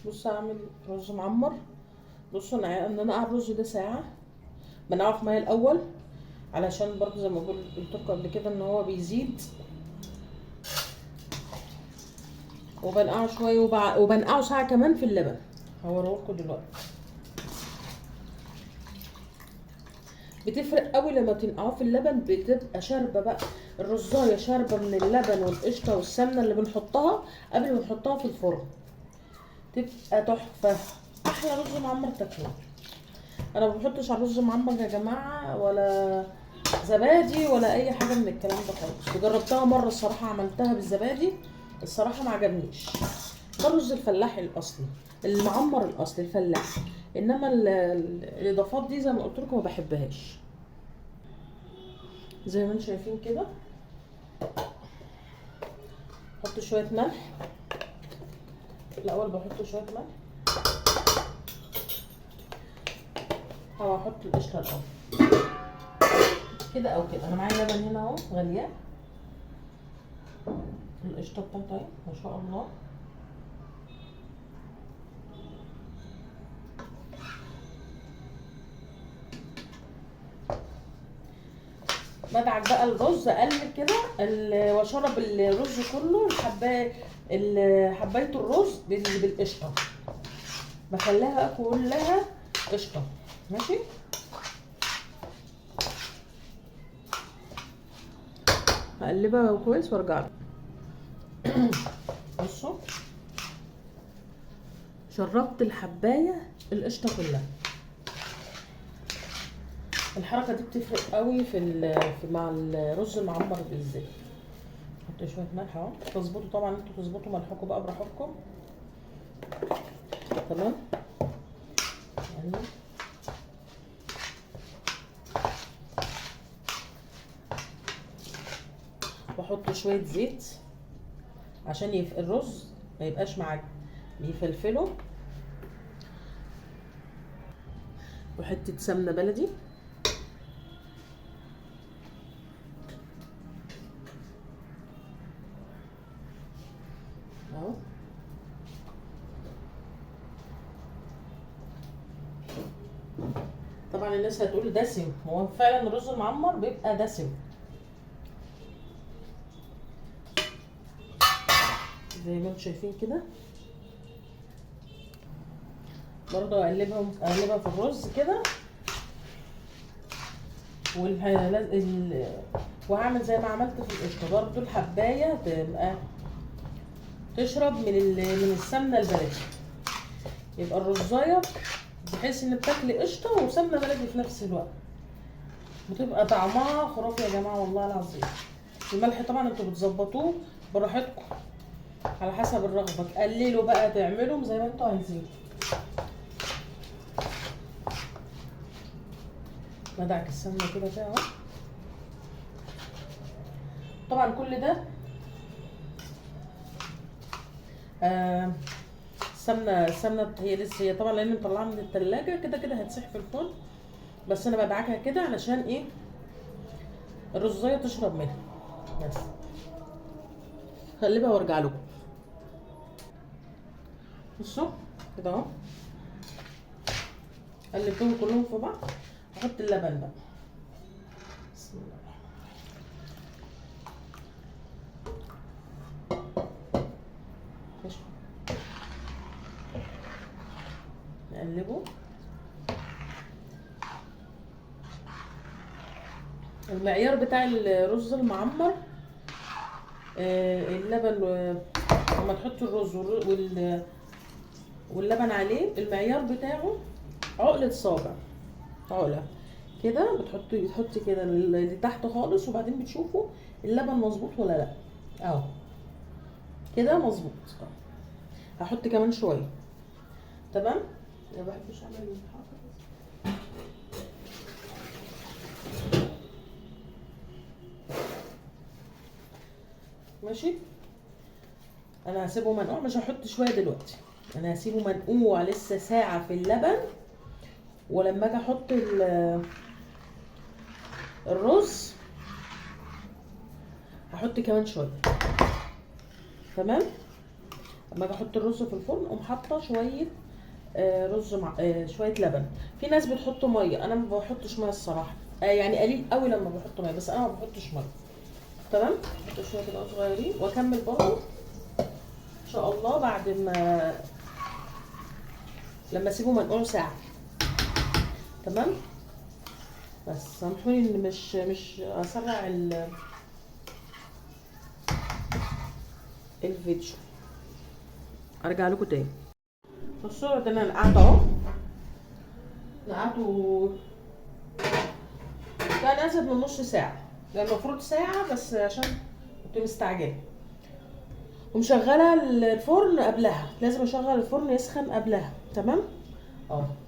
بص هعمل رز معمر. بصوا انا الرز ده ساعه بنقعه في ميه الاول، علشان برضو زي ما قلت لكم قبل كده ان هو بيزيد. وبنقعه شويه وبنقعه ساعه كمان في اللبن. هوريهولكوا دلوقتي. بتفرق قوي لما تنقعوه في اللبن، بتبقى شاربه بقى الرزايه، شاربه من اللبن والقشطه والسمنه اللي بنحطها قبل ما نحطها في الفرن. تبقى تحفه، احلى رز معمر تاكلوه. انا ما بحطش على الرز معمر يا جماعه ولا زبادي ولا اي حاجه من الكلام ده خالص. جربتها مره الصراحه، عملتها بالزبادي، الصراحه ما عجبنيش. ده الرز الفلاحي الاصلي، المعمر الاصلي الفلاحي. انما الاضافات دي زي ما قلت لكم ما بحبهاش. زي ما انتم شايفين كده، احط شويه ملح الاول. بحط شويه ملح او احط القشطه الاول كده او كده. انا معايا لبن هنا اهو غليان، القشطه بتاعتي اهي ما شاء الله. بدعك بقى الرز، اقلب كده واشرب الرز كله حبايه الرز بالقشطه، بخليها بقى كلها قشطه. ماشي، هقلبها كويس وارجع لك. بصوا، شربت الحبايه القشطه كلها. الحركه دي بتفرق قوي مع الرز المعمر بالذات. حط شويه ملح اهو، تظبطوا طبعا، انتوا تظبطوا ملحكم بقى براحتكم. تمام يعني. واحط شويه زيت عشان الرز ما يبقاش معاك، بيفلفله. وحته سمنه بلدي اهو. طبعا الناس هتقول دسم، هو فعلا الرز المعمر بيبقى دسم زي ما انتم شايفين كده. برضه اقلبها في الرز كده. وهعمل زي ما عملت في القشطه برضه، الحبايه تبقى تشرب من السمنه البلدي، يبقى الرزايه بحيث ان بتاكلي قشطه وسمنه بلدي في نفس الوقت، بتبقى طعمها خرافي يا جماعه والله العظيم. الملح طبعا انتوا بتظبطوه براحتكم على حسب الرغبه، تقللوا بقى تعملوا زي ما انتوا عايزين. بدعك السمنه كده فيها اهو. طبعا كل ده السمنه هي لسه، هي طبعا لان مطلعاها من التلاجة كده كده هتسيح في الفرن، بس انا بدعكها كده علشان ايه؟ الرزايه تشرب منها بس. هقلبها وارجع لكم. بصوا كده اهو، قلبتهم كلهم في بعض. احط اللبن بقى. بسم الله. ماشي، نقلبه. المعيار بتاع الرز المعمر اللبن، لما تحطي الرز واللبن عليه، المعيار بتاعه عقلة صابع، عقلة كده. بتحطي كده اللي تحت خالص، وبعدين بتشوفوا اللبن مظبوط ولا لا. اهو كده مظبوط. هحط كمان شويه. تمام. ما بحبش اعمل الحركه دي. ماشي، انا هسيبه منقوع، مش هحط شويه دلوقتي، انا هسيبه منقوع لسه ساعه في اللبن. ولما اجي احط الرز هحط كمان شويه. تمام، اما بحط الرز في الفرن اقوم حاطه شويه رز مع شويه لبن. في ناس بتحط ميه، انا ما بحطش ميه الصراحه، يعني قليل قوي لما بحط ميه، بس انا ما بحطش ميه. تمام. احط شويه كده صغيرين واكمل برضه ان شاء الله بعد ما لما اسيبه منقوع ساعه. تمام. بس سامحوني ان مش اسرع الفيديو. ارجع لكم تاني. بصوا ده انا نقعته اهو، نقعته كان ازيد من نص ساعه، لان المفروض ساعه بس عشان كنت مستعجله. ومشغله الفرن قبلها، لازم اشغل الفرن يسخن قبلها. تمام.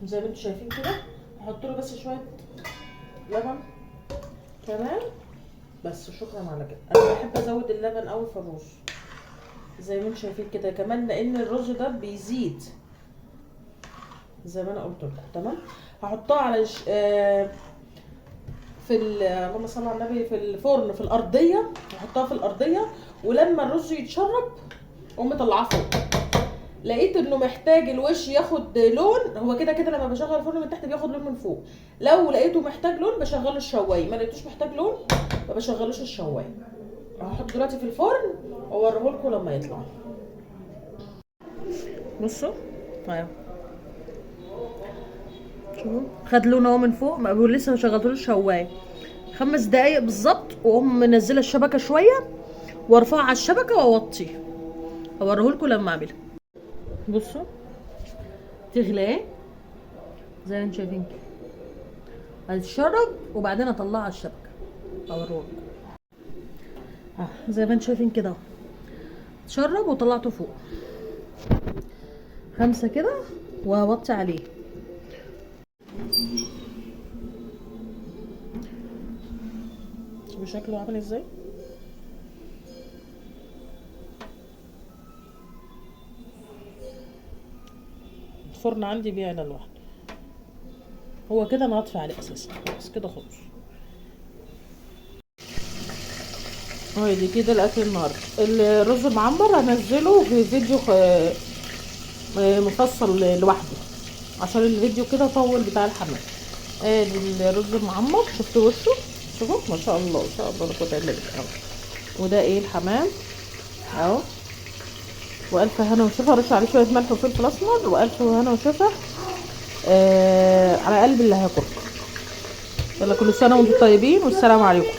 زي ما انتم شايفين كده. هحط له بس شويه لبن كمان بس، شكرا على كده. انا بحب ازود اللبن قوي في الرز زي ما انتم شايفين كده كمان، لان الرز ده بيزيد زي ما انا قلت لكم. تمام. هحطها على اللهم صل على النبي، في الفرن في الارضيه. هحطها في الارضيه، ولما الرز يتشرب اقوم مطلعاه فوق. لقيت انه محتاج الوش ياخد لون، هو كده كده لما بشغل الفرن من تحت بياخد لون من فوق. لو لقيته محتاج لون بشغله الشوايه، ما لقيتوش محتاج لون ما بشغلوش الشوايه. هحط دلوقتي في الفرن واوريه لكم لما يطلع. بصوا اهو، شوفوا خد لون اهو من فوق، ما بقول لسه ما شغلتلوش شوايه. 5 دقايق بالظبط واقوم منزله الشبكه شويه وارفعها على الشبكه واوطيه. هوريهولكوا لما اعملها. بصوا تغلي زي ما انتم شايفين كده، هتشرب وبعدين اطلعها على الشبكه اوريهولكوا. زي ما انتم شايفين كده اهو، اتشرب وطلعته فوق 5 كده وهوطي عليه. شوفوا شكله عامل ازاي. الفرن عندي بيعلى لوحده، هو كده انا هطفي عليه اساسا، بس كده خلص. دي كده الاكل النهارده. الرز المعمر هنزله في فيديو مفصل لوحده، عشان الفيديو كده طول بتاع الحمام. ادي الرز المعمر، شفتوا وشه؟ شوفوا ما شاء الله ما شاء الله، لا قوه الا بالله. وده الحمام اهو. والف هنا وشفا. رش عليه شويه ملح وفلفل اسمر، والف هنا وشفا على قلب اللي هياكل. يلا كل سنه وانتم طيبين، والسلام عليكم.